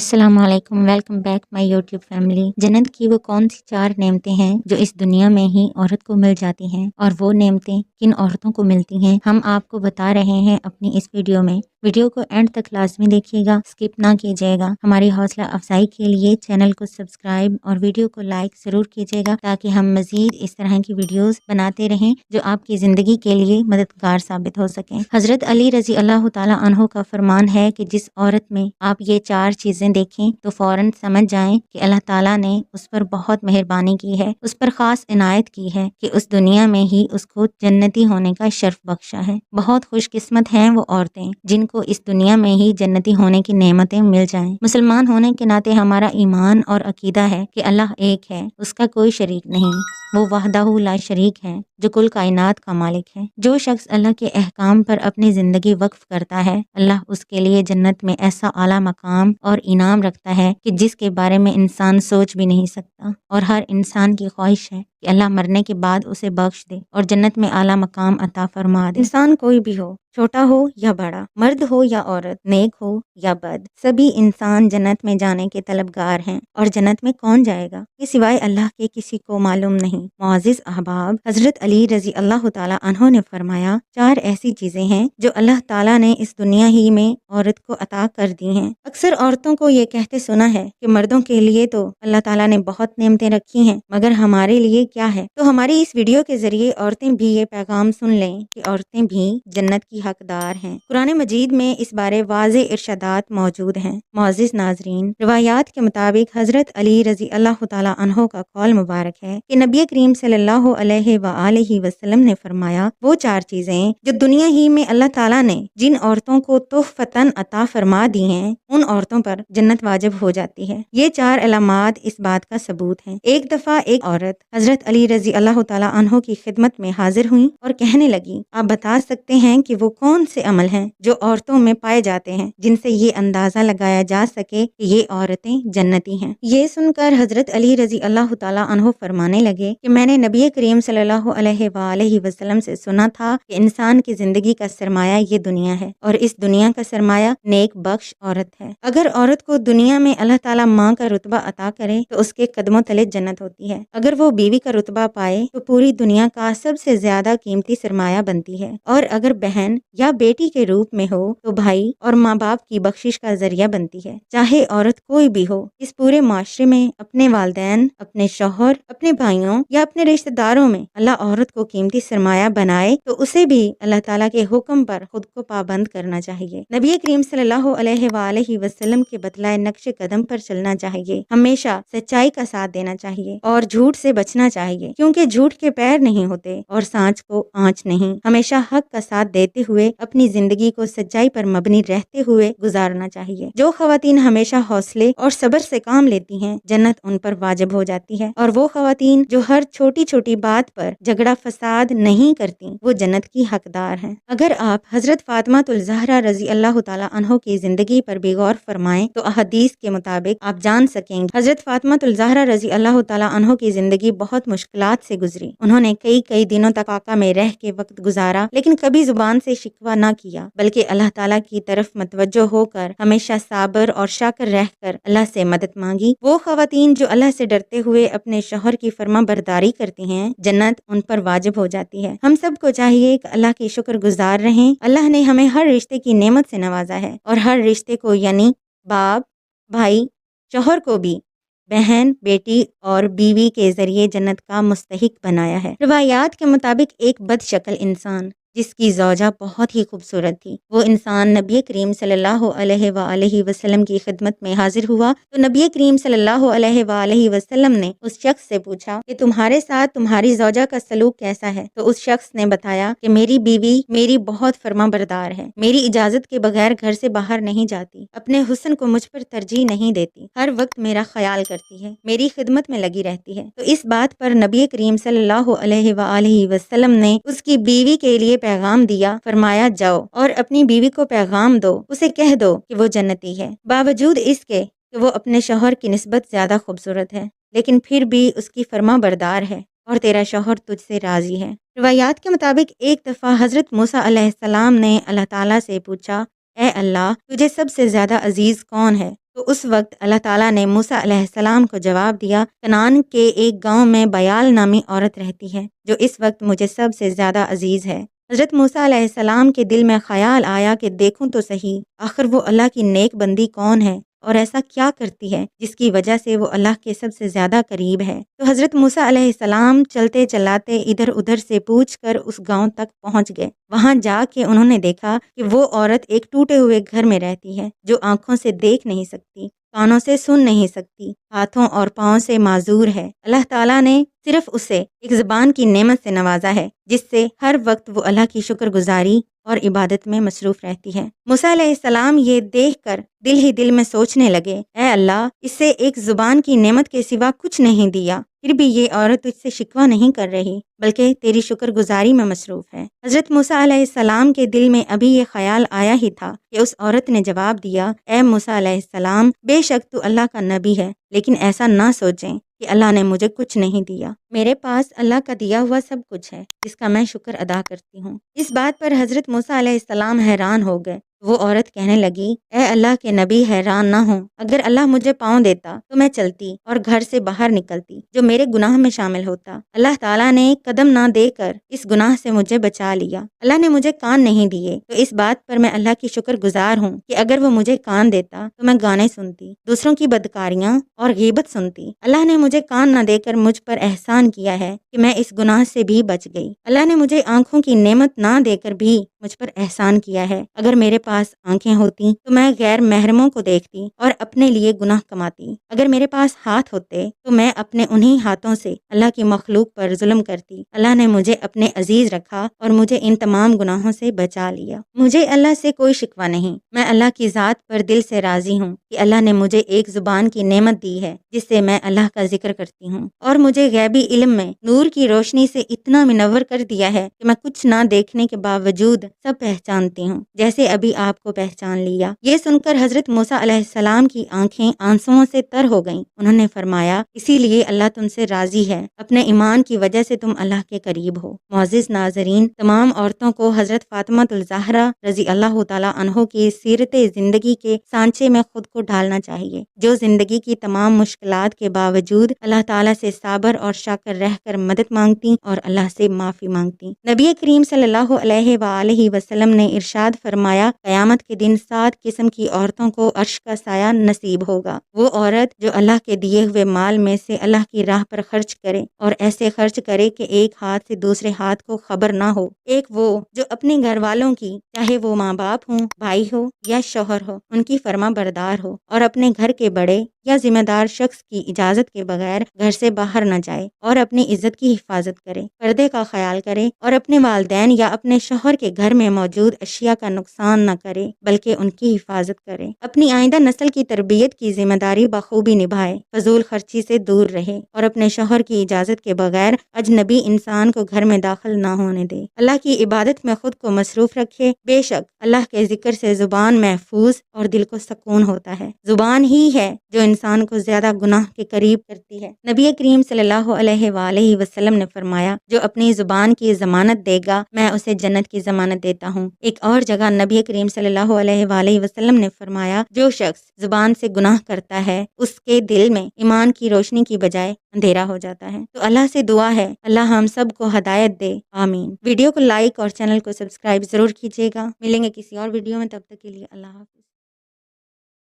अस्सलाम वालेकुम, welcome back my YouTube family. जन्नत की वो कौन सी 4 नेमतें हैं जो इस दुनिया में ही औरत को मिल जाती हैं, और वो नेमतें किन औरतों को मिलती हैं, हम आपको बता रहे हैं अपनी इस वीडियो में। वीडियो को एंड तक लाजमी देखिएगा, स्किप ना कीजिएगा। हमारी हौसला अफजाई के लिए चैनल को सब्सक्राइब और वीडियो को लाइक ज़रूर कीजिएगा, ताकि हम मज़ीद इस तरह की वीडियोस बनाते रहें जो आपकी ज़िंदगी के लिए मददगार साबित हो सकें। हज़रत अली रज़ी अल्लाह ताला अन्हो का फरमान है कि जिस औरत में आप ये 4 चीज़ें देखें तो फ़ौरन समझ जाएं कि अल्लाह ताला ने उस पर बहुत मेहरबानी की है, उस पर ख़ास इनायत की है कि उस दुनिया में ही उसको जन्नती होने का शर्फ बख्शा है। बहुत खुशकिस्मत हैं वो औरतें जिनको इस दुनिया में ही जन्नती होने की नेमतें मिल जाएं। मुसलमान होने के नाते हमारा ईमान और अकीदा है कि अल्लाह एक है, उसका कोई शरीक नहीं, वो वहदहू ला शरीक है, जो कुल कायनात का मालिक है। जो शख्स अल्लाह के अहकाम पर अपनी ज़िंदगी वक्फ करता है, अल्लाह उसके लिए जन्नत में ऐसा आला मकाम और इनाम रखता है कि जिसके बारे में इंसान सोच भी नहीं सकता। और हर इंसान की ख्वाहिश है कि अल्लाह मरने के बाद उसे बख्श दे और जन्नत में आला मकाम अता फरमा दे। इंसान कोई भी हो, छोटा हो या बड़ा, मर्द हो या औरत, नेक हो या बद, सभी इंसान जन्नत में जाने के तलबगार हैं। और जन्नत में कौन जाएगा, ये सिवाय अल्लाह के किसी को मालूम नहीं। मुअज़्ज़िज़ अहबाब, हज़रत अली रज़ी अल्लाह ताला अन्हो ने फरमाया, 4 ऐसी चीज़ें हैं जो अल्लाह ताला ने इस दुनिया ही में औरत को अता कर दी हैं। अक्सर औरतों को ये कहते सुना है कि मर्दों के लिए तो अल्लाह ताला ने बहुत नेमतें रखी हैं, मगर हमारे लिए क्या है। तो हमारी इस वीडियो के जरिए औरतें भी ये पैगाम सुन लें कि औरतें भी जन्नत की हकदार हैं। कुरान मजीद में इस बारे वाज़े इरशादात मौजूद हैं। मुअज़्ज़िज़ नाज़रीन, रिवायात के मुताबिक हज़रत अली रज़ी अल्लाह ताला अन्हो का कौल मुबारक है कि नबी करीम सल्लल्लाहु अलैहि वआलिहि वसल्लम ने फरमाया, वो 4 चीज़ें जो दुनिया ही में अल्लाह ताला ने जिन औरतों को तोहफ़तन अता फरमा दी हैं, उन औरतों पर जन्नत वाजिब हो जाती है। ये 4 अलामात इस बात का सबूत हैं। एक दफ़ा एक औरत हज़रत अली रज़ी अल्लाह ताला अन्हो की खिदमत में हाजिर हुई और कहने लगी, आप बता सकते हैं कि वो कौन से अमल हैं जो औरतों में पाए जाते हैं जिनसे ये अंदाज़ा लगाया जा सके कि ये औरतें जन्नती हैं। ये सुनकर हज़रत अली रज़ी अल्लाह ताला अन्हो फरमाने लगे कि मैंने नबी करीम सल्लल्लाहु अलैहि वसल्लम से सुना था कि इंसान की ज़िंदगी का सरमाया ये दुनिया है, और इस दुनिया का सरमाया नेक बख्श औरत है। अगर औरत को दुनिया में अल्लाह ताला माँ का रुतबा अता करे तो उसके कदमों तले जन्नत होती है। अगर वो बीवी का रुतबा पाए तो पूरी दुनिया का सबसे ज्यादा कीमती सरमाया बनती है। और अगर बहन या बेटी के रूप में हो तो भाई और माँ बाप की बख्शिश का जरिया बनती है। चाहे औरत कोई भी हो, इस पूरे माशरे में अपने वालिदैन, अपने शौहर, अपने भाइयों या अपने रिश्तेदारों में अल्लाह औरत को कीमती सरमाया बनाए तो उसे भी अल्लाह ताला के हुक्म पर खुद को पाबंद करना चाहिए। नबी करीम सल्लल्लाहु अलैहि वसल्लम के बतलाए नक्शे कदम पर चलना चाहिए। हमेशा सच्चाई का साथ देना चाहिए और झूठ से बचना चाहिए, क्योंकि झूठ के पैर नहीं होते और सांच को आंच नहीं। हमेशा हक का साथ देते हुए अपनी जिंदगी को सच्चाई पर मबनी रहते हुए गुजारना चाहिए। जो खवातीन हमेशा हौसले और सब्र से काम लेती हैं, जन्नत उन पर वाजिब हो जाती है। और वो खवातीन जो हर छोटी छोटी बात पर झगड़ा फसाद नहीं करती, वो जन्नत की हकदार हैं। अगर आप हजरत फातिमा तुल ज़हरा रजी अल्लाह ताला अन्हो की जिंदगी पर भी गौर फरमाएं तो अहदीस के मुताबिक आप जान सकेंगे हजरत फातिमा तुल ज़हरा रजी अल्लाह ताला अन्हो की जिंदगी बहुत मुश्किलात से गुजरी। उन्होंने कई दिनों तक आका में रह के वक्त गुजारा, लेकिन कभी जुबान से शिकवा ना किया, बल्कि अल्लाह ताला की तरफ मतवज्जो होकर हमेशा साबर और शाकर रहकर अल्लाह से मदद मांगी। वो खवातीन जो अल्लाह से डरते हुए अपने शौहर की फर्मा बरदारी करती हैं, जन्नत उन पर वाजिब हो जाती है। हम सबको चाहिए कि अल्लाह की शुक्र गुजार रहें। अल्लाह ने हमें हर रिश्ते की नेमत से नवाजा है, और हर रिश्ते को यानी बाप, भाई, शौहर को भी बहन, बेटी और बीवी के जरिए जन्नत का मुस्तहिक बनाया है। रिवायात के मुताबिक एक बदशक्ल इंसान जिसकी ज़ौजा बहुत ही खूबसूरत थी, वो इंसान नबी करीम सल्लल्लाहु अलैहि वसल्लम की खिदमत में हाजिर हुआ तो नबी करीम सल्लल्लाहु अलैहि वसल्लम ने उस शख्स से पूछा कि तुम्हारे साथ तुम्हारी ज़ौजा का सलूक कैसा है। तो उस शख्स ने बताया कि मेरी बीवी मेरी बहुत फर्मा बरदार है, मेरी इजाज़त के बगैर घर से बाहर नहीं जाती, अपने हुस्न को मुझ पर तरजीह नहीं देती, हर वक्त मेरा ख्याल करती है, मेरी खिदमत में लगी रहती है। तो इस बात पर नबी करीम सल्लल्लाहु अलैहि वसल्लम ने उसकी बीवी के लिए पैगाम दिया। फरमाया, जाओ और अपनी बीवी को पैगाम दो, उसे कह दो कि वो जन्नती है, बावजूद इसके कि वो अपने शौहर की निस्बत ज्यादा खूबसूरत है, लेकिन फिर भी उसकी फर्मा बरदार है और तेरा शौहर तुझसे राजी है। रिवायात के मुताबिक एक दफ़ा हज़रत मूसा अलैहिस्सलाम ने अल्लाह ताला से पूछा, ए अल्लाह, तुझे सबसे ज़्यादा अजीज़ कौन है। تو اس وقت اللہ تعالیٰ نے موسیٰ علیہ السلام کو جواب دیا، کنعان کے ایک گاؤں میں بیال نامی عورت رہتی ہے جو اس وقت مجھے سب سے زیادہ عزیز ہے۔ حضرت موسیٰ علیہ السلام کے دل میں خیال آیا کہ دیکھوں تو صحیح، آخر وہ اللہ کی نیک بندی کون ہے اور ایسا کیا کرتی ہے جس کی وجہ سے وہ اللہ کے سب سے زیادہ قریب ہے۔ تو حضرت موسیٰ علیہ السلام چلتے چلاتے ادھر ادھر سے پوچھ کر اس گاؤں تک پہنچ گئے۔ وہاں جا کے انہوں نے دیکھا کہ وہ عورت ایک ٹوٹے ہوئے گھر میں رہتی ہے جو آنکھوں سے دیکھ نہیں سکتی، کانوں سے سن نہیں سکتی، ہاتھوں اور پاؤں سے معذور ہے۔ اللہ تعالیٰ نے صرف اسے ایک زبان کی نعمت سے نوازا ہے جس سے ہر وقت وہ اللہ کی شکر گزاری اور عبادت میں مصروف رہتی ہے۔ موسیٰ علیہ السلام یہ دیکھ کر دل ہی دل میں سوچنے لگے، اے اللہ، اسے ایک زبان کی نعمت کے سوا کچھ نہیں دیا، پھر بھی یہ عورت تجھ سے شکوہ نہیں کر رہی بلکہ تیری شکر گزاری میں مصروف ہے۔ حضرت موسیٰ علیہ السلام کے دل میں ابھی یہ خیال آیا ہی تھا کہ اس عورت نے جواب دیا، اے موسیٰ علیہ السلام، بے شک تو اللہ کا نبی ہے، لیکن ایسا نہ سوچیں کہ اللہ نے مجھے کچھ نہیں دیا، میرے پاس اللہ کا دیا ہوا سب کچھ ہے جس کا میں شکر ادا کرتی ہوں۔ اس بات پر حضرت موسیٰ علیہ السلام حیران ہو گئے۔ وہ عورت کہنے لگی، اے اللہ کے نبی، حیران نہ ہوں، اگر اللہ مجھے پاؤں دیتا تو میں چلتی اور گھر سے باہر نکلتی جو میرے گناہ میں شامل ہوتا۔ اللہ تعالیٰ نے قدم نہ دے کر اس گناہ سے مجھے بچا لیا۔ اللہ نے مجھے کان نہیں دیے تو اس بات پر میں اللہ کی شکر گزار ہوں کہ اگر وہ مجھے کان دیتا تو میں گانے سنتی، دوسروں کی بدکاریاں اور غیبت سنتی۔ اللہ نے مجھے کان نہ دے کر مجھ پر احسان کیا ہے کہ میں اس گناہ سے بھی بچ گئی۔ اللہ نے مجھے آنکھوں کی نعمت نہ دے کر بھی مجھ پر احسان کیا ہے، اگر میرے پاس آنکھیں ہوتی تو میں غیر محرموں کو دیکھتی اور اپنے لیے گناہ کماتی، اگر میرے پاس ہاتھ ہوتے تو میں اپنے انہی ہاتھوں سے اللہ کی مخلوق پر ظلم کرتی۔ اللہ نے مجھے اپنے عزیز رکھا اور مجھے ان تمام گناہوں سے بچا لیا۔ مجھے اللہ سے کوئی شکوہ نہیں، میں اللہ کی ذات پر دل سے راضی ہوں کہ اللہ نے مجھے ایک زبان کی نعمت دی ہے جس سے میں اللہ کا ذکر کرتی ہوں، اور مجھے غیبی علم میں نور کی روشنی سے اتنا منور کر دیا ہے کہ میں کچھ نہ دیکھنے کے باوجود سب پہچانتی ہوں، جیسے ابھی آپ کو پہچان لیا۔ یہ سن کر حضرت موسیٰ علیہ السلام کی آنکھیں آنسوؤں سے تر ہو گئیں۔ انہوں نے فرمایا، اسی لیے اللہ تم سے راضی ہے، اپنے ایمان کی وجہ سے تم اللہ کے قریب ہو۔ معزز ناظرین، تمام عورتوں کو حضرت فاطمہ الزہرا رضی اللہ تعالیٰ عنہ کی سیرت زندگی کے سانچے میں خود کو ڈھالنا چاہیے، جو زندگی کی تمام مشکلات کے باوجود اللہ تعالیٰ سے صابر اور شاکر رہ کر مدد مانگتی اور اللہ سے معافی مانگتی۔ نبی کریم صلی اللہ علیہ وآلہ وسلم نے ارشاد فرمایا، قیامت کے دن 7 قسم کی عورتوں کو عرش کا سایہ نصیب ہوگا۔ وہ عورت جو اللہ کے دیے ہوئے مال میں سے اللہ کی راہ پر خرچ کرے اور ایسے خرچ کرے کہ ایک ہاتھ سے دوسرے ہاتھ کو خبر نہ ہو۔ ایک وہ جو اپنے گھر والوں کی، چاہے وہ ماں باپ ہوں، بھائی ہو یا شوہر ہو، ان کی فرما بردار ہو اور اپنے گھر کے بڑے یا ذمہ دار شخص کی اجازت کے بغیر گھر سے باہر نہ جائے اور اپنی عزت کی حفاظت کرے، پردے کا خیال کرے اور اپنے والدین یا اپنے شوہر کے گھر میں موجود اشیاء کا نقصان نہ کرے بلکہ ان کی حفاظت کرے، اپنی آئندہ نسل کی تربیت کی ذمہ داری بخوبی نبھائے، فضول خرچی سے دور رہے اور اپنے شوہر کی اجازت کے بغیر اجنبی انسان کو گھر میں داخل نہ ہونے دے۔ اللہ کی عبادت میں خود کو مصروف رکھے، بے شک اللہ کے ذکر سے زبان محفوظ اور دل کو سکون ہوتا ہے۔ زبان ہی ہے جو انسان کو زیادہ گناہ کے قریب کرتی ہے۔ نبی کریم صلی اللہ علیہ وآلہ وسلم نے فرمایا، جو اپنی زبان کی ضمانت دے گا میں اسے جنت کی ضمانت دیتا ہوں۔ ایک اور جگہ نبی کریم صلی اللہ علیہ وآلہ وسلم نے فرمایا، جو شخص زبان سے گناہ کرتا ہے اس کے دل میں ایمان کی روشنی کی بجائے اندھیرا ہو جاتا ہے۔ تو اللہ سے دعا ہے اللہ ہم سب کو ہدایت دے، آمین۔ ویڈیو کو لائک اور چینل کو سبسکرائب ضرور کیجیے گا۔ ملیں گے کسی اور ویڈیو میں، تب تک کے لیے اللہ حافظ۔